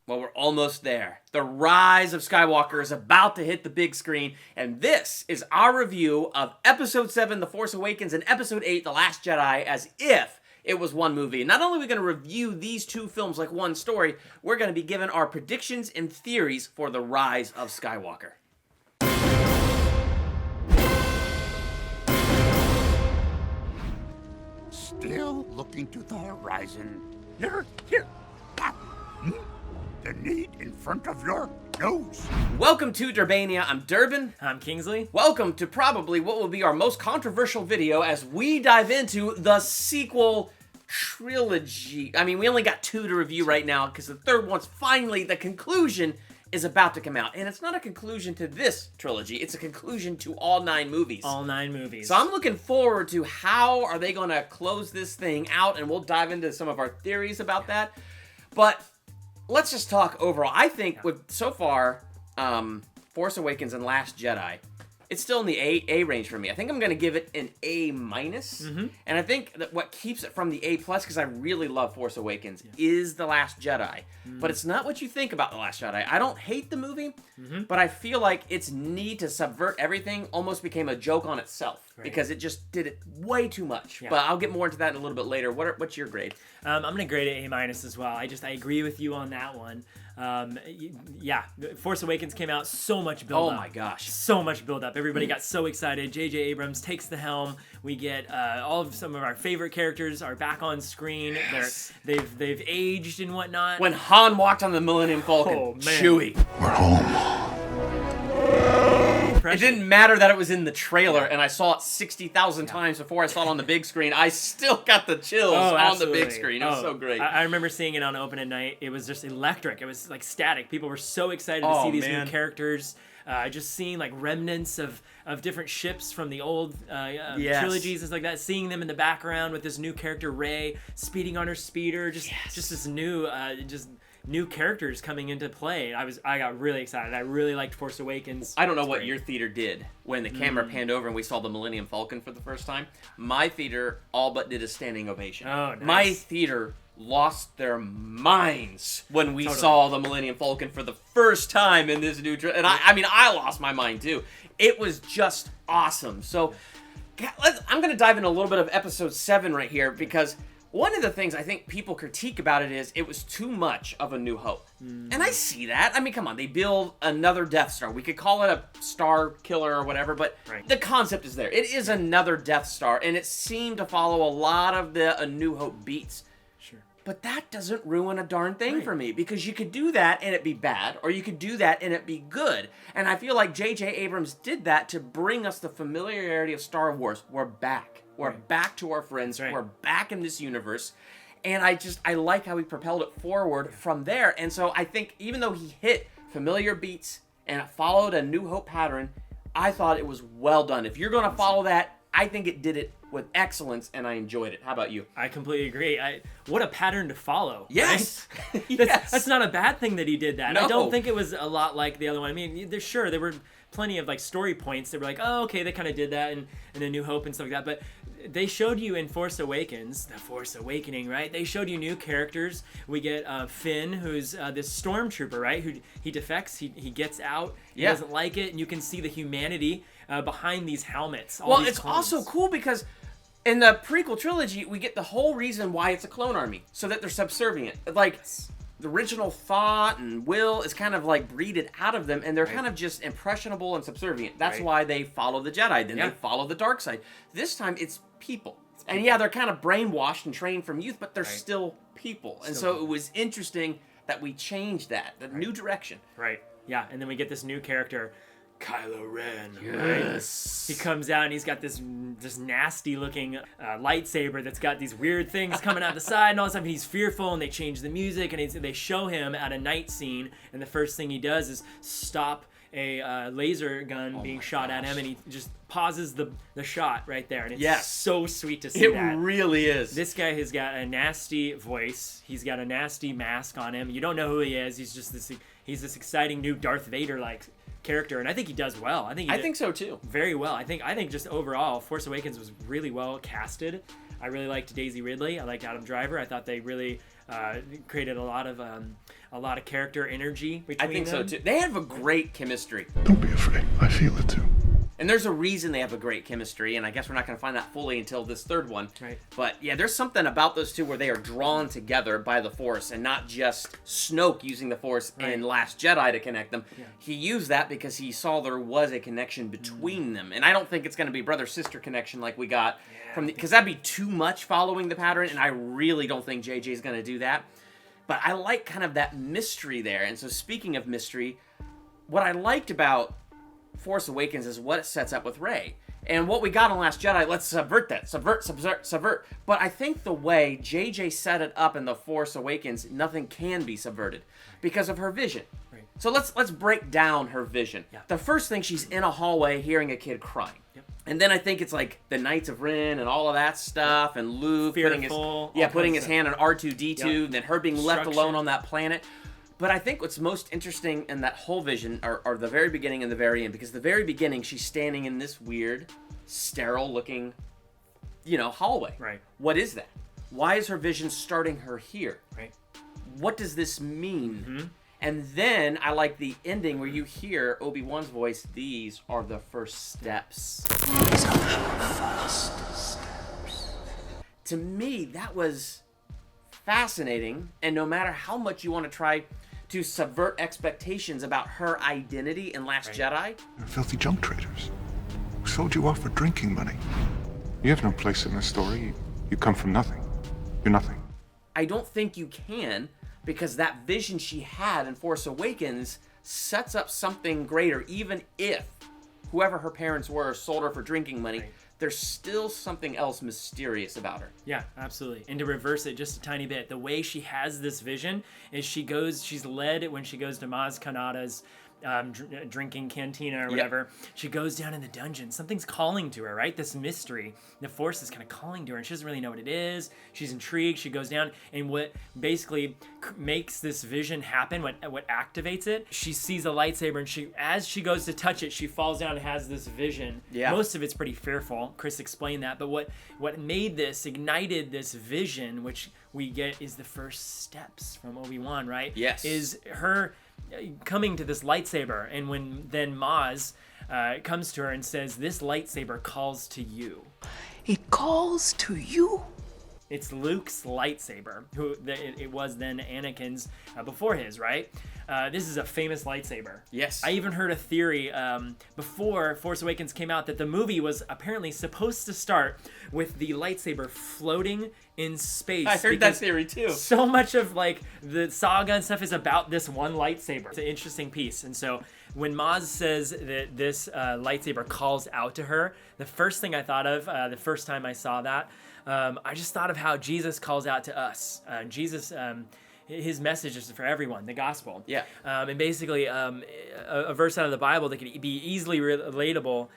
Well, we're almost there. The Rise of Skywalker is about to hit the big screen, and this is our review of Episode 7, The Force Awakens, and Episode 8, The Last Jedi, as if it was one movie. And not only are we going to review these two films like one story, we're going to be given our predictions and theories for The Rise of Skywalker. Still looking to the horizon. Here. The need in front of your nose. Welcome to Durbania. I'm Durbin. I'm Kingsley. Welcome to probably what will be our most controversial video as we dive into the sequel trilogy. I mean, we only got two to review right now because the third one's finally, the conclusion is about to come out. And it's not a conclusion to this trilogy. It's a conclusion to all 9 movies. All 9 movies. So I'm looking forward to how are they going to close this thing out, and we'll dive into some of our theories about that. But let's just talk overall. I think with so far, Force Awakens and Last Jedi, it's still in the A range for me. I think I'm going to give it an A-. And I think that what keeps it from the A+, because I really love Force Awakens, is The Last Jedi. But it's not what you think about The Last Jedi. I don't hate the movie, but I feel like its need to subvert everything almost became a joke on itself. Right. Because it just did it way too much. Yeah. But I'll get more into that in a little bit later. What's your grade? I'm going to grade it A- as well. I agree with you on that one. Force Awakens came out, so much build up. Oh my gosh. So much build up. Everybody got so excited. J.J. Abrams takes the helm. We get some of our favorite characters are back on screen. Yes. They've aged and whatnot. When Han walked on the Millennium Falcon, Chewie. We're home. It didn't matter that it was in the trailer and I saw it 60,000 times before I saw it on the big screen. I still got the chills on the big screen. It was so great. I remember seeing it on opening night. It was just electric. It was like static. People were so excited to see these new characters. Just seeing like remnants of different ships from the old trilogies and stuff like that. Seeing them in the background with this new character, Rey, speeding on her speeder. Just this new characters coming into play. I got really excited. I really liked Force Awakens. I don't know what your theater did when the camera panned over and we saw the Millennium Falcon for the first time. My theater all but did a standing ovation. Oh, nice. My theater lost their minds when we saw the Millennium Falcon for the first time in this new and I lost my mind too. It was just awesome. So I'm going to dive in a little bit of episode 7 right here because one of the things I think people critique about it is it was too much of A New Hope. And I see that. I mean, come on, they build another Death Star. We could call it a Star Killer or whatever, but the concept is there. It is another Death Star, and it seemed to follow a lot of the A New Hope beats. Sure. But that doesn't ruin a darn thing for me, because you could do that and it be bad, or you could do that and it be good. And I feel like J.J. Abrams did that to bring us the familiarity of Star Wars. We're back. We're back to our friends. We're back in this universe. And I like how he propelled it forward from there. And so I think even though he hit familiar beats and it followed a New Hope pattern, I thought it was well done. If you're going to follow that, I think it did it with excellence, and I enjoyed it. How about you? I completely agree. What a pattern to follow. Yes. Right? That's not a bad thing that he did that. No. I don't think it was a lot like the other one. I mean, there were plenty of like story points that were like, oh, okay, they kind of did that in A New Hope and stuff like that. But they showed you in Force Awakens, the Force Awakening, right? They showed you new characters. We get Finn, who's this stormtrooper, right? Who he defects, he gets out, he doesn't like it, and you can see the humanity behind these helmets. It's also cool because in the prequel trilogy, we get the whole reason why it's a clone army, so that they're subservient. Like, the original thought and will is kind of like breeded out of them, and they're kind of just impressionable and subservient. That's why they follow the Jedi, then they follow the dark side. This time, it's people. And they're kind of brainwashed and trained from youth, but they're still people. And so it was interesting that we changed that, the new direction. Right. Yeah, and then we get this new character, Kylo Ren. Yes. Right? He comes out and he's got this nasty looking lightsaber that's got these weird things coming out the side, and all of a sudden he's fearful, and they change the music, and they show him at a night scene, and the first thing he does is stop a laser gun being shot at him, and he just pauses the shot right there, and it's so sweet to see that. It really is. This guy has got a nasty voice. He's got a nasty mask on him. You don't know who he is. He's just this exciting new Darth Vader-like character, and I think he does well. I think so too. Very well. I think just overall, Force Awakens was really well casted. I really liked Daisy Ridley. I liked Adam Driver. I thought they really created a lot of character energy between them. I think so too. They have a great chemistry. Don't be afraid. I feel it too. And there's a reason they have a great chemistry, and I guess we're not going to find that fully until this third one. Right. But yeah, there's something about those two where they are drawn together by the Force, and not just Snoke using the Force in Last Jedi to connect them. Yeah. He used that because he saw there was a connection between them. And I don't think it's going to be brother-sister connection like we got from the... Because that'd be too much following the pattern, and I really don't think JJ's going to do that. But I like kind of that mystery there. And so speaking of mystery, what I liked about Force Awakens is what it sets up with Rey. And what we got on Last Jedi, let's subvert that. Subvert. But I think the way JJ set it up in The Force Awakens, nothing can be subverted because of her vision. Right. So let's break down her vision. Yeah. The first thing, she's in a hallway hearing a kid crying. Yep. And then I think it's like the Knights of Ren and all of that stuff, and Luke putting his hand on R2-D2, and then her being left alone on that planet. But I think what's most interesting in that whole vision are the very beginning and the very end. Because the very beginning, she's standing in this weird, sterile-looking, hallway. Right. What is that? Why is her vision starting her here? Right. What does this mean? Mm-hmm. And then I like the ending where you hear Obi-Wan's voice, these are the first steps. These are the first steps. To me, that was fascinating. And no matter how much you want to try to subvert expectations about her identity in Last Jedi. You're filthy junk traders who sold you off for drinking money. You have no place in this story. You come from nothing. You're nothing. I don't think you can, because that vision she had in Force Awakens sets up something greater. Even if whoever her parents were sold her for drinking money, there's still something else mysterious about her. Yeah, absolutely. And to reverse it just a tiny bit, the way she has this vision is she's led when she goes to Maz Kanata's drinking cantina or whatever. She goes down in the dungeon. Something's calling to her, right? This mystery. The Force is kind of calling to her, and she doesn't really know what it is. She's intrigued. She goes down, and what basically makes this vision happen, what activates it, she sees a lightsaber, and as she goes to touch it, she falls down and has this vision. Yeah. Most of it's pretty fearful. Chris explained that, but what ignited this vision, which we get is the first steps from Obi-Wan, right? Yes. Is her coming to this lightsaber, and when then Maz comes to her and says, this lightsaber calls to you. It calls to you? It's Luke's lightsaber, it was then Anakin's before his, right? This is a famous lightsaber. Yes. I even heard a theory before Force Awakens came out that the movie was apparently supposed to start with the lightsaber floating in space. I heard that theory too. So much of the saga and stuff is about this one lightsaber. It's an interesting piece. And so when Maz says that this lightsaber calls out to her, the first thing I thought of the first time I saw that, I just thought of how Jesus calls out to us. Jesus, his message is for everyone, the gospel. Yeah. And basically, a verse out of the Bible that could be easily relatable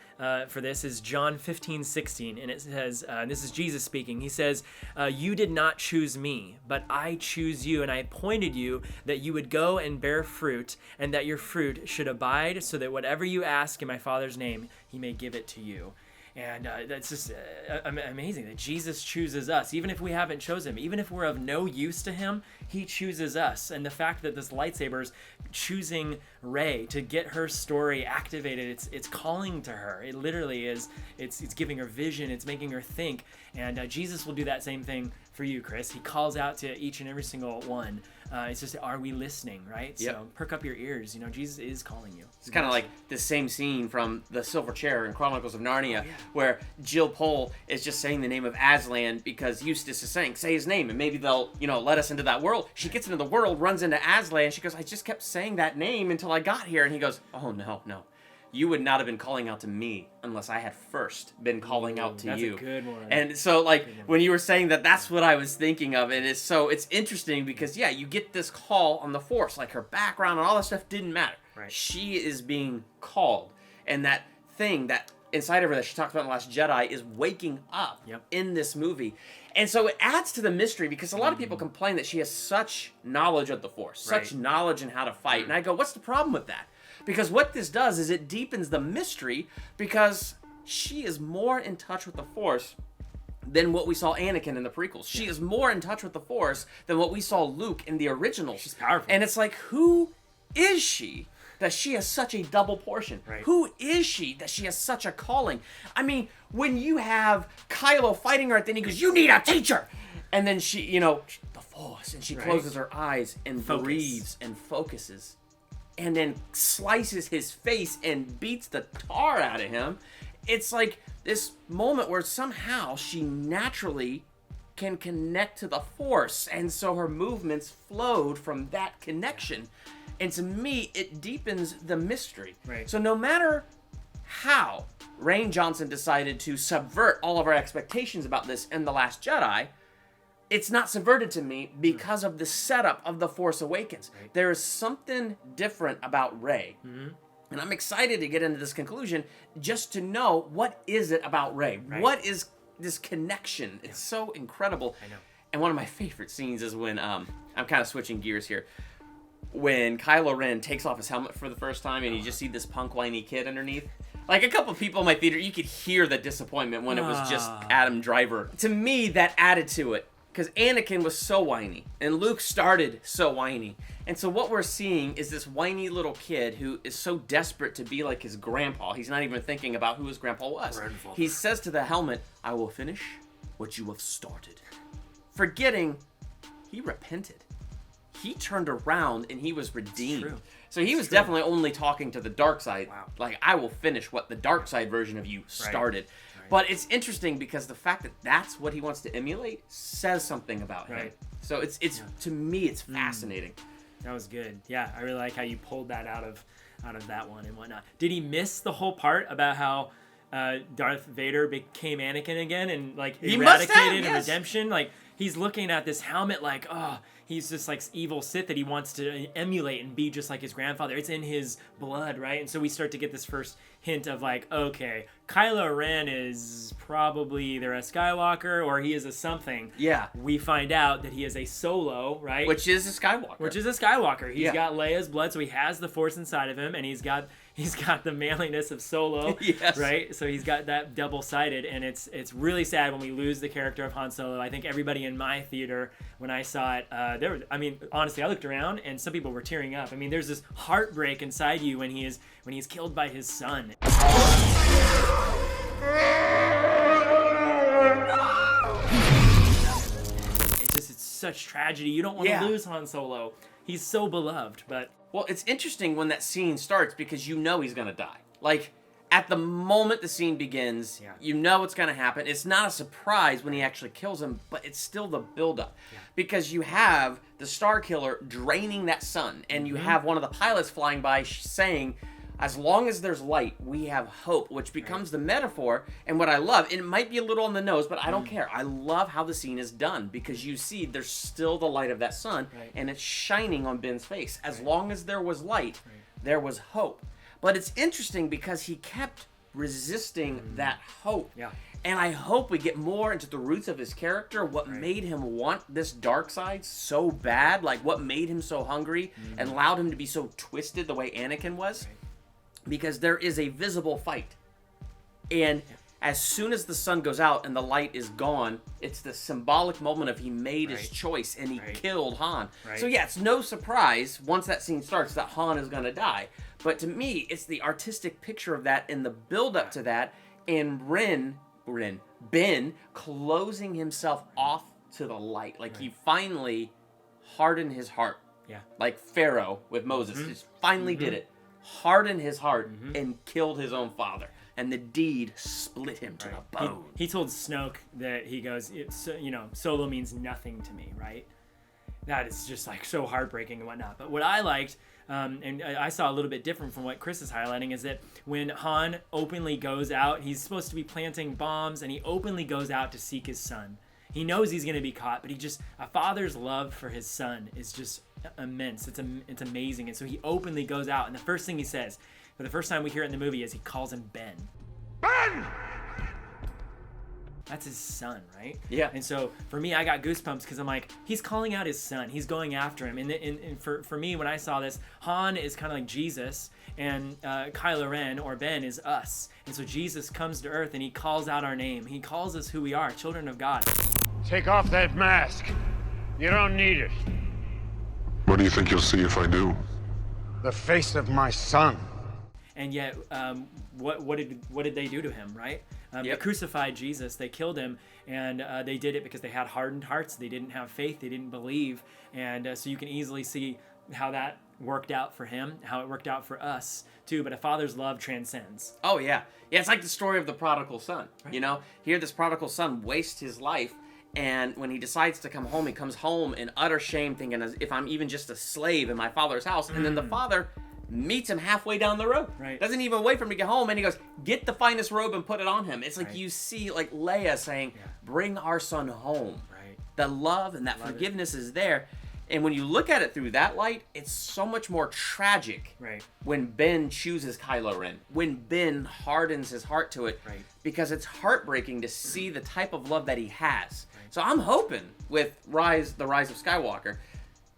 for this is John 15:16, and it says, this is Jesus speaking. He says, "You did not choose me, but I choose you, and I appointed you that you would go and bear fruit, and that your fruit should abide, so that whatever you ask in my Father's name, he may give it to you." And that's just amazing that Jesus chooses us. Even if we haven't chosen him, even if we're of no use to him, he chooses us. And the fact that this lightsaber is choosing Rey to get her story activated, it's calling to her. It literally is. It's giving her vision. It's making her think. And Jesus will do that same thing for you, Chris. He calls out to each and every single one. It's just, are we listening, right? Yep. So perk up your ears. Jesus is calling you. It's kind of like the same scene from The Silver Chair in Chronicles of Narnia, where Jill Pole is just saying the name of Aslan because Eustace is saying, say his name, and maybe they'll, let us into that world. She gets into the world, runs into Aslan, she goes, I just kept saying that name until I got here. And he goes, oh, no. You would not have been calling out to me unless I had first been calling out to you. That's a good one. And so, when you were saying that, that's what I was thinking of. And it's interesting because, you get this call on the Force. Her background and all that stuff didn't matter. Right. She is being called. And that thing that inside of her that she talked about in The Last Jedi is waking up in this movie. And so it adds to the mystery because a lot of people complain that she has such knowledge of the Force, such knowledge in how to fight. And I go, what's the problem with that? Because what this does is it deepens the mystery because she is more in touch with the Force than what we saw Anakin in the prequels. She is more in touch with the Force than what we saw Luke in the originals. She's powerful. And it's like, who is she that she has such a double portion? Right. Who is she that she has such a calling? I mean, when you have Kylo fighting her at the end, he goes, "You need a teacher!" And then she, you know, the Force, and she closes her eyes and breathes and focuses. And then slices his face and beats the tar out of him. It's like this moment where somehow she naturally can connect to the Force, and so her movements flowed from that connection. And to me, it deepens the mystery. Right. So no matter how Rian Johnson decided to subvert all of our expectations about this in The Last Jedi, it's not subverted to me because of the setup of The Force Awakens. Right. There is something different about Rey. Mm-hmm. And I'm excited to get into this conclusion just to know, what is it about Rey? Right. What is this connection? It's so incredible. I know. And one of my favorite scenes is when, I'm kind of switching gears here, when Kylo Ren takes off his helmet for the first time and you just see this punk whiny kid underneath. Like, a couple people in my theater, you could hear the disappointment when it was just Adam Driver. To me, that added to it. Because Anakin was so whiny, and Luke started so whiny. And so what we're seeing is this whiny little kid who is so desperate to be like his grandpa. He's not even thinking about who his grandpa was. He says to the helmet, "I will finish what you have started." Forgetting he repented. He turned around and he was redeemed. So he was definitely only talking to the dark side. Wow. Like, I will finish what the dark side version of you started. But it's interesting because the fact that that's what he wants to emulate says something about him. So it's to me, it's fascinating. That was good. Yeah, I really like how you pulled that out of that one and whatnot. Did he miss the whole part about how Darth Vader became Anakin again and like eradicated and redemption? Like, he's looking at this helmet like, oh, he's just like evil Sith that he wants to emulate and be just like his grandfather. It's in his blood, right? And so we start to get this first hint of like, okay, Kylo Ren is probably either a Skywalker or he is a something. Yeah. We find out that he is a Solo, right? Which is a Skywalker. He's got Leia's blood, so he has the Force inside of him, and he's got the manliness of Solo, right? So he's got that double-sided, and it's really sad when we lose the character of Han Solo. I think everybody in my theater, when I saw it, honestly, I looked around, and some people were tearing up. I mean, there's this heartbreak inside you when he's killed by his son. It's such tragedy. You don't want to lose Han Solo. He's so beloved, but... Well, it's interesting when that scene starts because you know he's going to die. Like, at the moment the scene begins, you know it's going to happen. It's not a surprise when he actually kills him, but it's still the buildup. Yeah. Because you have the Star Killer draining that sun, and you have one of the pilots flying by saying, as long as there's light, we have hope, which becomes the metaphor. And what I love, and it might be a little on the nose, but I don't care. I love how the scene is done because you see there's still the light of that sun, and it's shining on Ben's face. As long as there was light, there was hope. But it's interesting because he kept resisting that hope. Yeah. And I hope we get more into the roots of his character, what made him want this dark side so bad, like what made him so hungry and allowed him to be so twisted the way Anakin was. Because there is a visible fight. And as soon as the sun goes out and the light is gone, it's the symbolic moment of he made his choice and he killed Han. So yeah, it's no surprise once that scene starts that Han is going to die. But to me, it's the artistic picture of that and the build up to that, and Ben closing himself off to the light. Like he finally hardened his heart. Yeah. Like Pharaoh with Moses. Just finally did it. Hardened his heart and killed his own father, and the deed split him to the bone. He told Snoke that he goes, Solo means nothing to me, right? That is just like so heartbreaking and whatnot. But what I liked, and I saw a little bit different from what Chris is highlighting, is that when Han openly goes out, he's supposed to be planting bombs, and he openly goes out to seek his son. He knows he's going to be caught, but a father's love for his son is just immense. It's amazing. And so he openly goes out, and the first thing he says, for the first time we hear it in the movie, is he calls him Ben. Ben! That's his son, right? Yeah. And so for me, I got goosebumps because I'm like, he's calling out his son. He's going after him. And for me, when I saw this, Han is kind of like Jesus, and Kylo Ren or Ben is us. And so Jesus comes to Earth and he calls out our name. He calls us who we are, children of God. Take off that mask. You don't need it. What do you think you'll see if I do? The face of my son. And yet, what did they do to him, right? They crucified Jesus, they killed him, and they did it because they had hardened hearts. They didn't have faith, they didn't believe. And so you can easily see how that worked out for him, how it worked out for us too. But a father's love transcends. Oh, yeah. Yeah, it's like the story of the prodigal son. Right. You know, here this prodigal son wastes his life, and when he decides to come home, he comes home in utter shame, thinking, as if I'm even just a slave in my father's house. And then the father meets him halfway down the road. Right. Doesn't even wait for him to get home, and he goes, get the finest robe and put it on him. It's like you see like Leia saying, bring our son home. Right. The love and that forgiveness is there. And when you look at it through that light, it's so much more tragic when Ben chooses Kylo Ren, when Ben hardens his heart to it, because it's heartbreaking to see the type of love that he has. Right. So I'm hoping with the Rise of Skywalker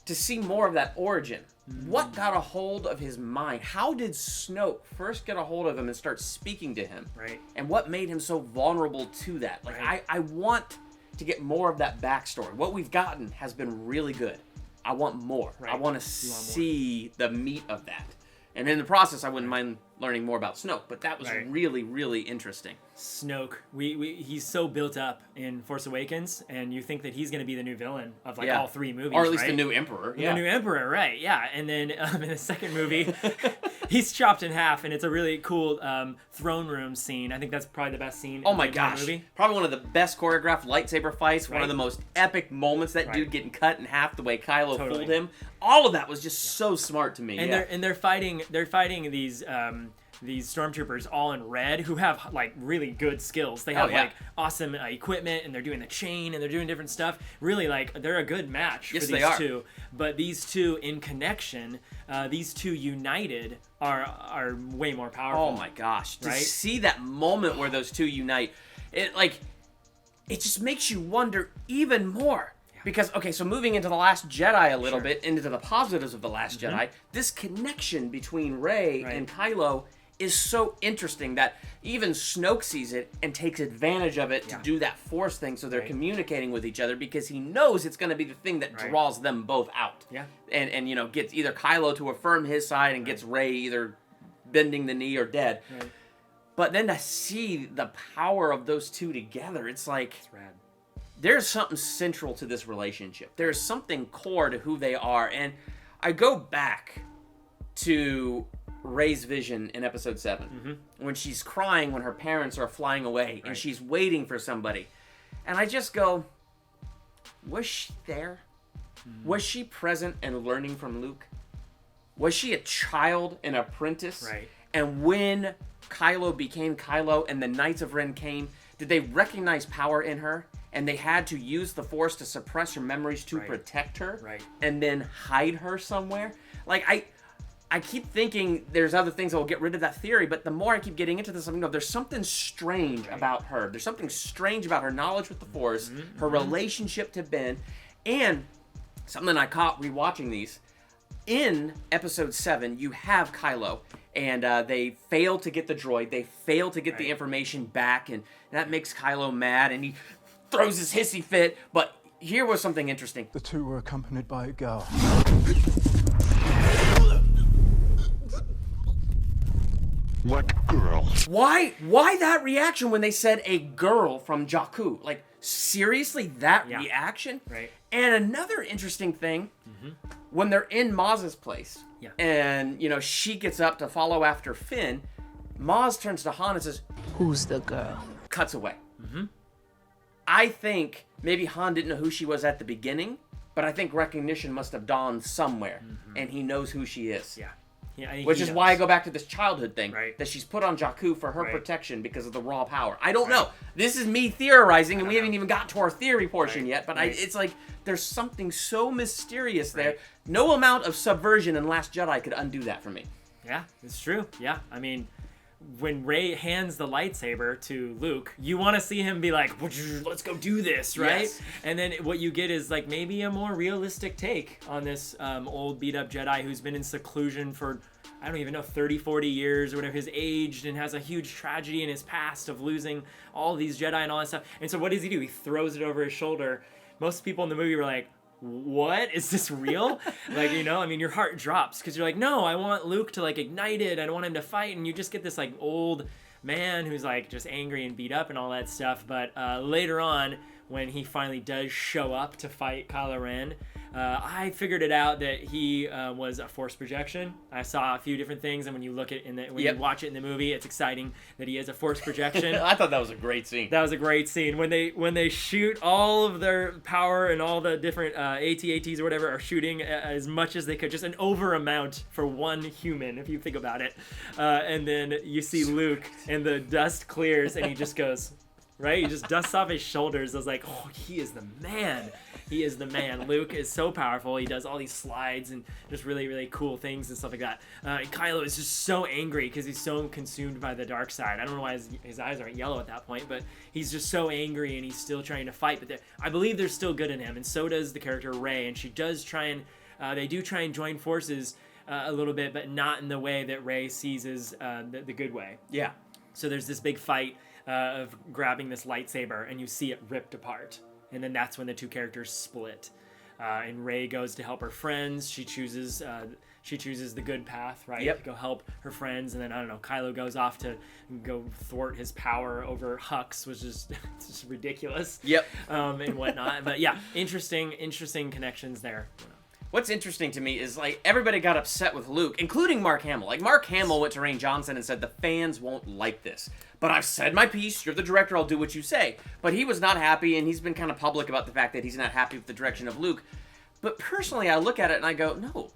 to see more of that origin. What got a hold of his mind? How did Snoke first get a hold of him and start speaking to him? Right. And what made him so vulnerable to that? Like, I want to get more of that backstory. What we've gotten has been really good. I want more. I want to see the meat of that. And in the process, I wouldn't mind learning more about Snoke, but that was really, really interesting. Snoke, he's so built up in Force Awakens, and you think that he's going to be the new villain of like all three movies, or at least the new Emperor. The new Emperor, right? Yeah, and then in the second movie, he's chopped in half, and it's a really cool throne room scene. I think that's probably the best scene. Oh my gosh, movie. Probably one of the best choreographed lightsaber fights. One of the most epic moments. That dude getting cut in half the way Kylo fooled him. All of that was just so smart to me. And they're fighting these stormtroopers all in red who have like really good skills. They have like awesome equipment, and they're doing the chain, and they're doing different stuff. Really, like, they're a good match for these two. But these two in connection, these two united are way more powerful. Oh my gosh. To see that moment where those two unite, it just makes you wonder even more. Because, okay, so moving into The Last Jedi a little bit, into the positives of The Last Jedi, this connection between Rey and Kylo is so interesting that even Snoke sees it and takes advantage of it to do that Force thing, so they're communicating with each other, because he knows it's going to be the thing that draws them both out. Yeah. And you know, gets either Kylo to affirm his side and gets Rey either bending the knee or dead. Right. But then to see the power of those two together, it's like... It's rad. There's something central to this relationship. There's something core to who they are. And I go back to Rey's vision in episode 7, when she's crying when her parents are flying away and she's waiting for somebody. And I just go, was she there? Was she present and learning from Luke? Was she a child, an apprentice? Right. And when Kylo became Kylo and the Knights of Ren came, did they recognize power in her? And they had to use the Force to suppress her memories to protect her, and then hide her somewhere. Like, I keep thinking there's other things that will get rid of that theory, but the more I keep getting into this, I'm like, no, there's something strange about her. There's something strange about her knowledge with the Force, her relationship to Ben, and something I caught rewatching these. In episode 7, you have Kylo, and they fail to get the droid. They fail to get the information back, and that makes Kylo mad, and he throws his hissy fit. But here was something interesting. The two were accompanied by a girl. What girl? Why that reaction when they said a girl from Jakku? Like, seriously, that reaction? Right. And another interesting thing, when they're in Maz's place, and, you know, she gets up to follow after Finn, Maz turns to Han and says, "Who's the girl?" Cuts away. I think maybe Han didn't know who she was at the beginning, but I think recognition must have dawned somewhere, and he knows who she is. Which is why I go back to this childhood thing, that she's put on Jakku for her protection because of the raw power. I don't know. This is me theorizing, and we haven't even got to our theory portion yet, but it's like there's something so mysterious there. No amount of subversion in Last Jedi could undo that for me. Yeah, it's true. Yeah, I mean, when Rey hands the lightsaber to Luke, you want to see him be like, let's go do this, right? Yes. And then what you get is like maybe a more realistic take on this old beat up Jedi who's been in seclusion for, I don't even know, 30, 40 years or whatever, has aged and has a huge tragedy in his past of losing all these Jedi and all that stuff. And so what does he do? He throws it over his shoulder. Most people in the movie were like, what? Is this real? Like, you know, I mean, your heart drops because you're like, no, I want Luke to like ignite it. I don't want him to fight. And you just get this like old man who's like just angry and beat up and all that stuff. But later on, when he finally does show up to fight Kylo Ren, I figured it out that he was a force projection. I saw a few different things, and when you look at you watch it in the movie, it's exciting that he is a force projection. I thought that was a great scene. That was a great scene when they shoot all of their power and all the different AT-ATs or whatever are shooting as much as they could, just an over amount for one human if you think about it. And then you see Luke, and the dust clears, and he just goes. Right? He just dusts off his shoulders. I was like, oh, he is the man. He is the man. Luke is so powerful. He does all these slides and just really, really cool things and stuff like that. And Kylo is just so angry because he's so consumed by the dark side. I don't know why his eyes aren't yellow at that point, but he's just so angry and he's still trying to fight. But I believe there's still good in him, and so does the character Rey. And she does try and, they do try and join forces a little bit, but not in the way that Rey sees as the good way. Yeah. So there's this big fight of grabbing this lightsaber, and you see it ripped apart, and then that's when the two characters split. And Rey goes to help her friends. She chooses the good path, right? Yep. To go help her friends, and then I don't know. Kylo goes off to go thwart his power over Hux, which is just ridiculous. Yep. And whatnot. But yeah, interesting connections there. What's interesting to me is, like, everybody got upset with Luke, including Mark Hamill. Like, Mark Hamill went to Rian Johnson and said, the fans won't like this. But I've said my piece. You're the director. I'll do what you say. But he was not happy, and he's been kind of public about the fact that he's not happy with the direction of Luke. But personally, I look at it and I go, no.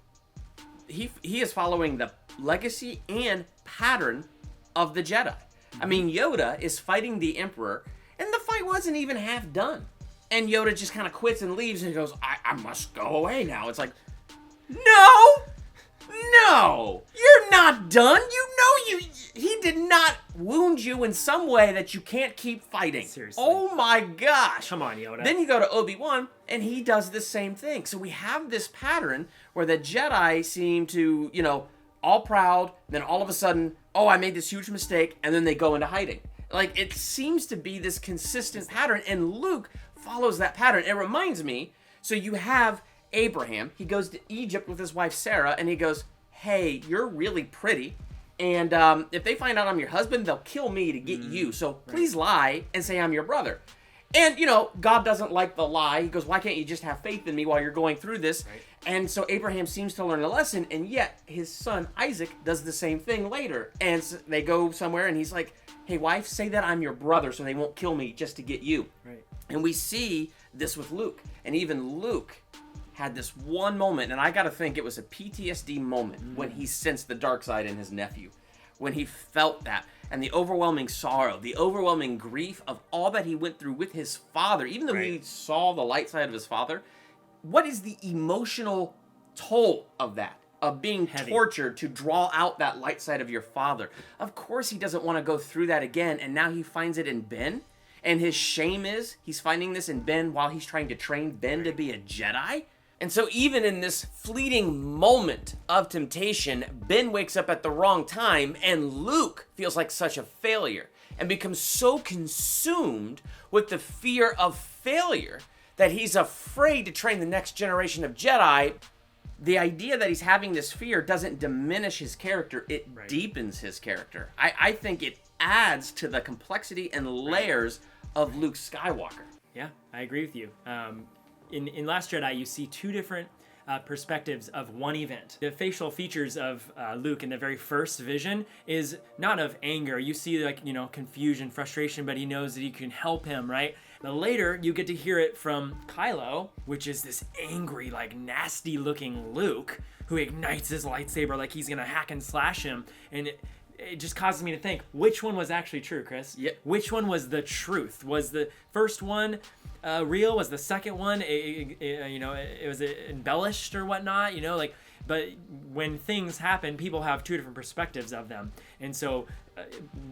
He is following the legacy and pattern of the Jedi. I mean, Yoda is fighting the Emperor, and the fight wasn't even half done. And Yoda just kind of quits and leaves and goes, I must go away now. It's like, no, you're not done. He did not wound you in some way that you can't keep fighting. Seriously. Oh my gosh. Come on, Yoda. Then you go to Obi-Wan, and he does the same thing. So we have this pattern where the Jedi seem to, all proud, then all of a sudden, oh, I made this huge mistake, and then they go into hiding. Like, it seems to be this consistent pattern, and Luke follows that pattern. It reminds me, so you have Abraham, he goes to Egypt with his wife Sarah, and he goes, hey, you're really pretty, and if they find out I'm your husband, they'll kill me to get you, so please lie and say I'm your brother. And, God doesn't like the lie. He goes, why can't you just have faith in me while you're going through this? Right. And so Abraham seems to learn a lesson, and yet his son Isaac does the same thing later. And so they go somewhere, and he's like, hey, wife, say that I'm your brother so they won't kill me just to get you. Right. And we see this with Luke. And even Luke had this one moment, and I got to think it was a PTSD moment when he sensed the dark side in his nephew. When he felt that. And the overwhelming sorrow, the overwhelming grief of all that he went through with his father, even though he saw the light side of his father, what is the emotional toll of that? Of being tortured to draw out that light side of your father. Of course he doesn't want to go through that again, and now he finds it in Ben. And his shame is he's finding this in Ben while he's trying to train Ben to be a Jedi. And so even in this fleeting moment of temptation, Ben wakes up at the wrong time, and Luke feels like such a failure and becomes so consumed with the fear of failure that he's afraid to train the next generation of Jedi. The idea that he's having this fear doesn't diminish his character, it deepens his character. I think it adds to the complexity and layers of Luke Skywalker. Yeah, I agree with you. In Last Jedi, you see two different perspectives of one event. The facial features of Luke in the very first vision is not of anger. You see, confusion, frustration, but he knows that he can help him, right? But later, you get to hear it from Kylo, which is this angry, nasty-looking Luke who ignites his lightsaber like he's gonna hack and slash him, and it just causes me to think, which one was actually true, Chris? Yeah. Which one was the truth? Was the first one real? Was the second one, it was embellished or whatnot? But when things happen, people have two different perspectives of them. And so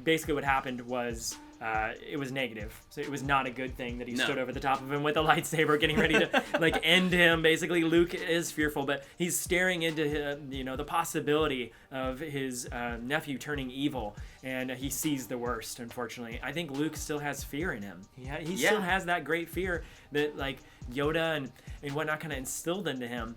basically what happened was it was negative. So it was not a good thing that he stood over the top of him with a lightsaber getting ready to like end him. Basically, Luke is fearful, but he's staring into the possibility of his nephew turning evil, and he sees the worst, unfortunately. I think Luke still has fear in him. He still has that great fear that like Yoda and whatnot kind of instilled into him.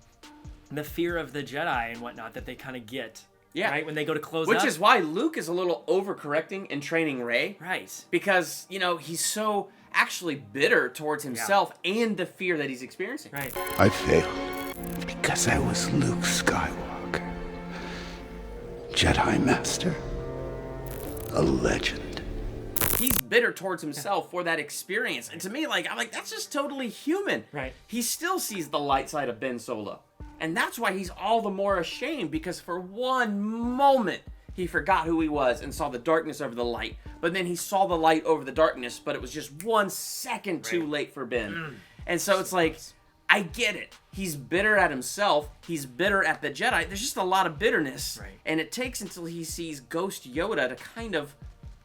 The fear of the Jedi and whatnot that they kind of get. Yeah. Right? When they go to close up. Which is why Luke is a little overcorrecting in training Rey. Right. Because, he's so actually bitter towards himself and the fear that he's experiencing. Right. I failed because I was Luke Skywalker. Jedi Master. A legend. He's bitter towards himself for that experience. And to me, I'm like, that's just totally human. Right. He still sees the light side of Ben Solo. And that's why he's all the more ashamed, because for one moment, he forgot who he was and saw the darkness over the light. But then he saw the light over the darkness, but it was just 1 second too late for Ben. And so it's like, I get it. He's bitter at himself. He's bitter at the Jedi. There's just a lot of bitterness. Right. And it takes until he sees Ghost Yoda to kind of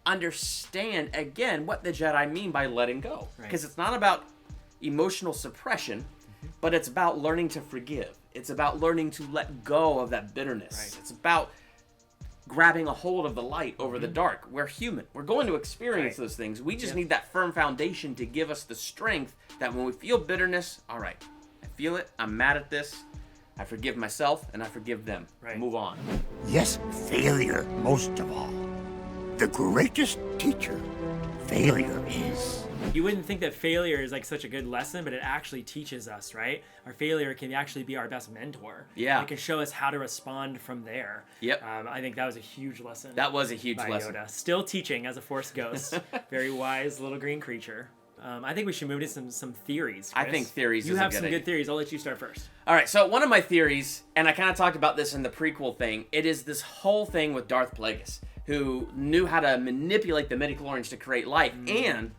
understand, again, what the Jedi mean by letting go. Because it's not about emotional suppression, but it's about learning to forgive. It's about learning to let go of that bitterness. Right. It's about grabbing a hold of the light over the dark. We're human. We're going to experience those things. We just need that firm foundation to give us the strength that when we feel bitterness, all right, I feel it, I'm mad at this, I forgive myself, and I forgive them. Right. Move on. Yes, failure most of all. The greatest teacher failure is. You wouldn't think that failure is like such a good lesson, but it actually teaches us, right? Our failure can actually be our best mentor. Yeah. It can show us how to respond from there. Yep. I think that was a huge lesson. That was a huge by lesson. Yoda. Still teaching as a Force ghost. Very wise little green creature. I think we should move to some theories, Chris. I think theories You is a have good some idea. good theories. I'll let you start first. All right, so one of my theories, and I kind of talked about this in the prequel thing, it is this whole thing with Darth Plagueis, who knew how to manipulate the midichlorians to create life and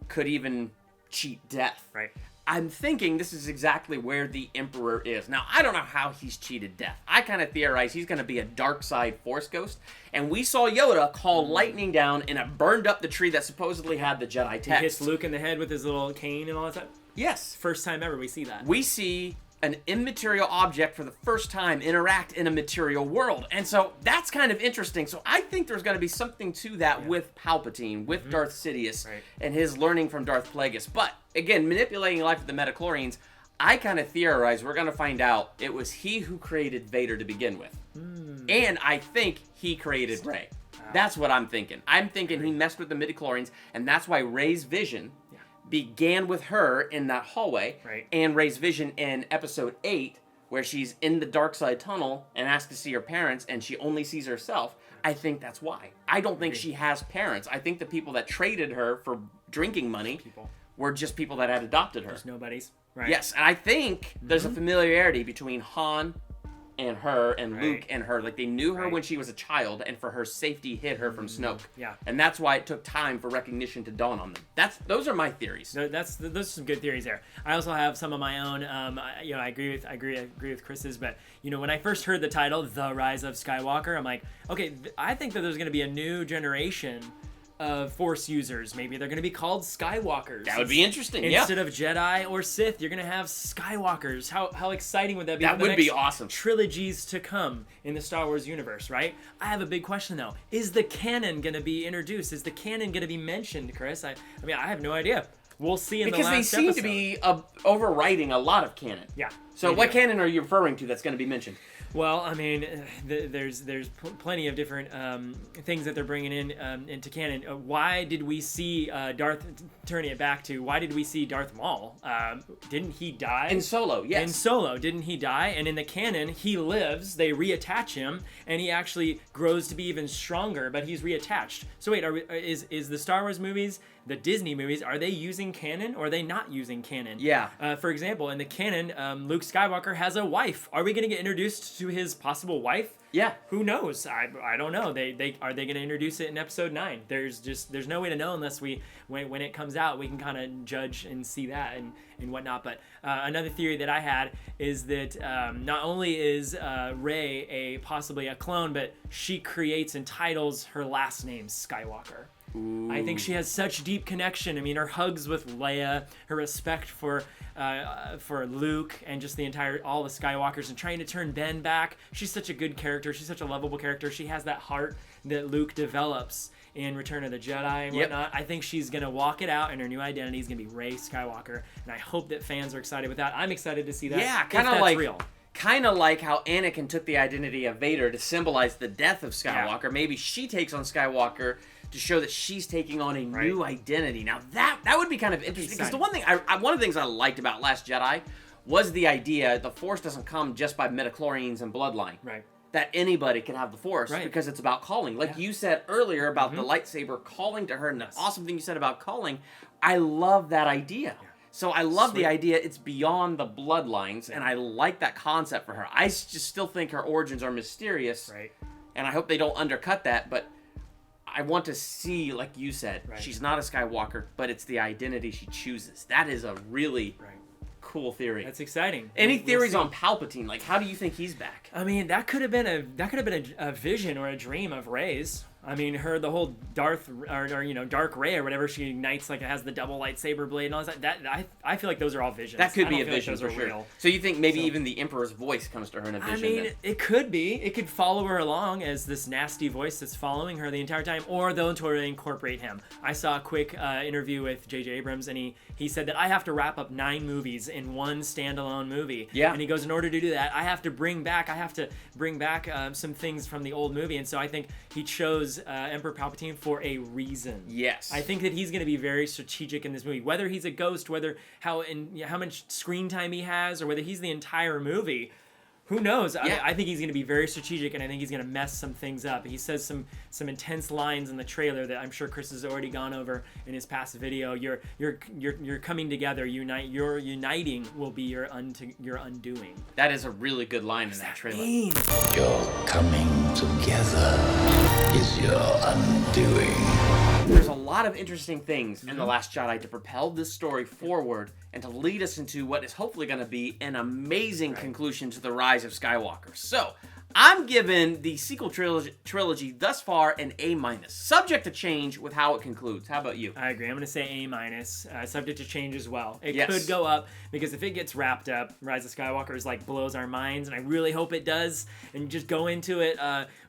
could even cheat death. Right. I'm thinking this is exactly where the Emperor is. Now, I don't know how he's cheated death. I kind of theorize he's going to be a dark side Force ghost. And we saw Yoda call lightning down, and it burned up the tree that supposedly had the Jedi text. He hits Luke in the head with his little cane and all that stuff. Yes. First time ever we see that. We see an immaterial object for the first time interact in a material world. And so that's kind of interesting. So I think there's going to be something to that with Palpatine, with Darth Sidious, and his learning from Darth Plagueis. But again, manipulating life with the midichlorians, I kind of theorize we're going to find out it was he who created Vader to begin with. And I think he created Rey. That's what I'm thinking. I'm thinking he messed with the midichlorians, and that's why Rey's vision began with her in that hallway, and Rey's vision in episode 8, where she's in the dark side tunnel and asks to see her parents, and she only sees herself. I think that's why. I don't think she has parents. I think the people that traded her for drinking money were just people that had adopted her. Just nobodies. Right. Yes, and I think there's a familiarity between Han and her and Luke and her. Like, they knew her when she was a child, and for her safety hid her from Snoke. Yeah. And that's why it took time for recognition to dawn on them. Those are my theories. Those are some good theories there. I also have some of my own. I agree with Chris's, but when I first heard the title, The Rise of Skywalker, I'm like, okay, I think that there's going to be a new generation of Force users. Maybe they're going to be called Skywalkers. That would be interesting. Instead of Jedi or Sith, you're going to have Skywalkers. How exciting would that be? That would be awesome. Trilogies to come in the Star Wars universe, right? I have a big question though. Is the canon going to be introduced? Is the canon going to be mentioned, Chris? I mean, I have no idea. We'll see in the last episode. Because they seem to be overwriting a lot of canon. Yeah. So what canon are you referring to that's going to be mentioned? Well, I mean, there's plenty of different things that they're bringing into canon. Why did we see turning it back to, why did we see Darth Maul? Didn't he die? In Solo, yes. In Solo, didn't he die? And in the canon, he lives, they reattach him, and he actually grows to be even stronger, but he's reattached. So wait, is the Star Wars movies the Disney movies, are they using canon or are they not using canon? Yeah. For example, in the canon, Luke Skywalker has a wife. Are we going to get introduced to his possible wife? Yeah. Who knows? I don't know. They are they going to introduce it in episode 9? There's no way to know unless when it comes out, we can kind of judge and see that and whatnot. But another theory that I had is that not only is Rey possibly a clone, but she creates and titles her last name Skywalker. Ooh. I think she has such deep connection. I mean, her hugs with Leia, her respect for Luke, and just all the Skywalkers, and trying to turn Ben back. She's such a good character. She's such a lovable character. She has that heart that Luke develops in Return of the Jedi and whatnot. I think she's gonna walk it out, and her new identity is gonna be Rey Skywalker, and I hope that fans are excited with that. I'm excited to see that. Yeah, kind of like how Anakin took the identity of Vader to symbolize the death of Skywalker. Yeah. Maybe she takes on Skywalker to show that she's taking on a new identity. Now that would be kind of interesting, because the one thing one of the things I liked about Last Jedi was the idea the Force doesn't come just by midichlorians and bloodline. Right. That anybody can have the Force because it's about calling. Like you said earlier about the lightsaber calling to her, and the awesome thing you said about calling, I love that idea. Yeah. So I love the idea it's beyond the bloodlines, and I like that concept for her. I just still think her origins are mysterious, and I hope they don't undercut that, but I want to see, like you said, she's not a Skywalker, but it's the identity she chooses. That is a really cool theory. That's exciting. Any theories on Palpatine? Like, how do you think he's back? I mean, that could have been a vision or a dream of Rey's. I mean, the whole Dark Rey or whatever, she ignites, like it has the double lightsaber blade and all that. I feel like those are all visions. That could be a vision for sure. Real. So you think maybe even the Emperor's voice comes to her in a vision? I mean, it could be. It could follow her along as this nasty voice that's following her the entire time, or they'll totally incorporate him. I saw a quick interview with J.J. Abrams, and he said that I have to wrap up 9 movies in one standalone movie. Yeah. And he goes, in order to do that, I have to bring back some things from the old movie, and so I think he chose Emperor Palpatine for a reason. Yes. I think that he's going to be very strategic in this movie. Whether he's a ghost, how much screen time he has, or whether he's the entire movie, who knows? Yeah. I think he's going to be very strategic, and I think he's going to mess some things up. He says some intense lines in the trailer that I'm sure Chris has already gone over in his past video. You're coming together. Your uniting will be your undoing. That is a really good line in that trailer. Your coming together is your undoing. There's a lot of interesting things in The Last Jedi to propel this story forward and to lead us into what is hopefully going to be an amazing conclusion to the Rise of Skywalker. So, I'm giving the sequel trilogy thus far an A-, subject to change with how it concludes. How about you? I agree. I'm going to say A-, subject to change as well. It could go up, because if it gets wrapped up, Rise of Skywalker is blows our minds, and I really hope it does, and just go into it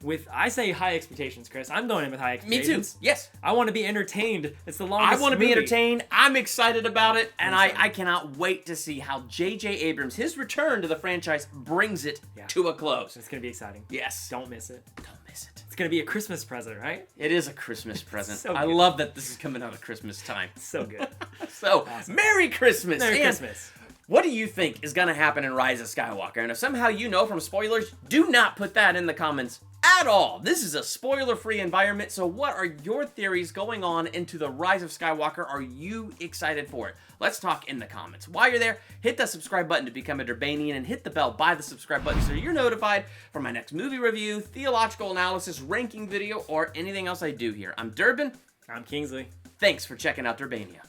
with, I say, high expectations, Chris. I'm going in with high expectations. Me too. Yes. I want to be entertained. It's the longest I want to be entertained. I'm excited about it, and I I cannot wait to see how J.J. Abrams, his return to the franchise, brings it to a close. It's going to be exciting. Yes. Don't miss it. Don't miss it. It's going to be a Christmas present, right? It is a Christmas present. So I good. love that this is coming out at Christmas time. So good. So, Awesome. Merry Christmas. Merry And Christmas. what do you think is going to happen in Rise of Skywalker? And if somehow you know from spoilers, do not put that in the comments at all. This is a spoiler-free environment, so what are your theories going on into the Rise of Skywalker? Are you excited for it? Let's talk in the comments. While you're there, hit that subscribe button to become a Durbanian, and hit the bell by the subscribe button so you're notified for my next movie review, theological analysis, ranking video, or anything else I do here. I'm Durbin. I'm Kingsley. Thanks for checking out Durbania.